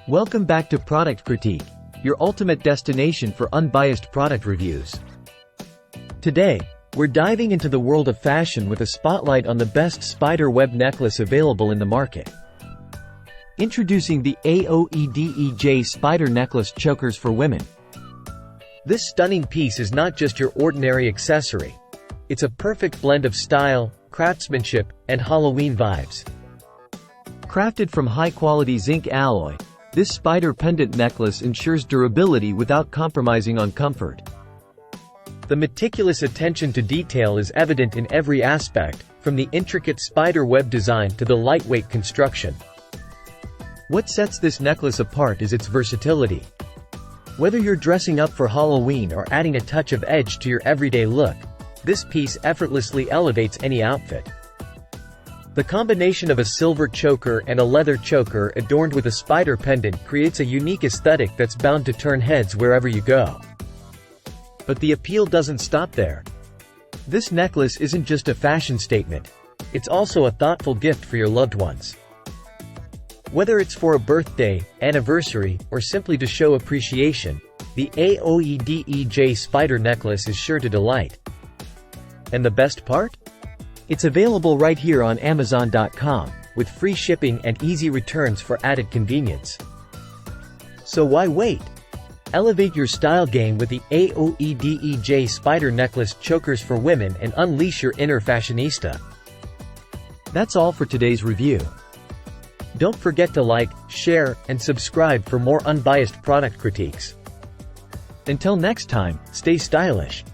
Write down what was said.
Welcome back to Product Critique, your ultimate destination for unbiased product reviews. Today, we're diving into the world of fashion with a spotlight on the best spider web necklace available in the market. Introducing the AOEDEJ Spider Necklace Chokers for Women. This stunning piece is not just your ordinary accessory. It's a perfect blend of style, craftsmanship, and Halloween vibes. Crafted from high-quality zinc alloy, this spider pendant necklace ensures durability without compromising on comfort. The meticulous attention to detail is evident in every aspect, from the intricate spider web design to the lightweight construction. What sets this necklace apart is its versatility. Whether you're dressing up for Halloween or adding a touch of edge to your everyday look, this piece effortlessly elevates any outfit. The combination of a silver choker and a leather choker adorned with a spider pendant creates a unique aesthetic that's bound to turn heads wherever you go. But the appeal doesn't stop there. This necklace isn't just a fashion statement. It's also a thoughtful gift for your loved ones. Whether it's for a birthday, anniversary, or simply to show appreciation, the AOEDEJ Spider Necklace is sure to delight. And the best part? It's available right here on Amazon.com, with free shipping and easy returns for added convenience. So why wait? Elevate your style game with the AOEDEJ Spider Necklace Chokers for Women and unleash your inner fashionista. That's all for today's review. Don't forget to like, share, and subscribe for more unbiased product critiques. Until next time, stay stylish.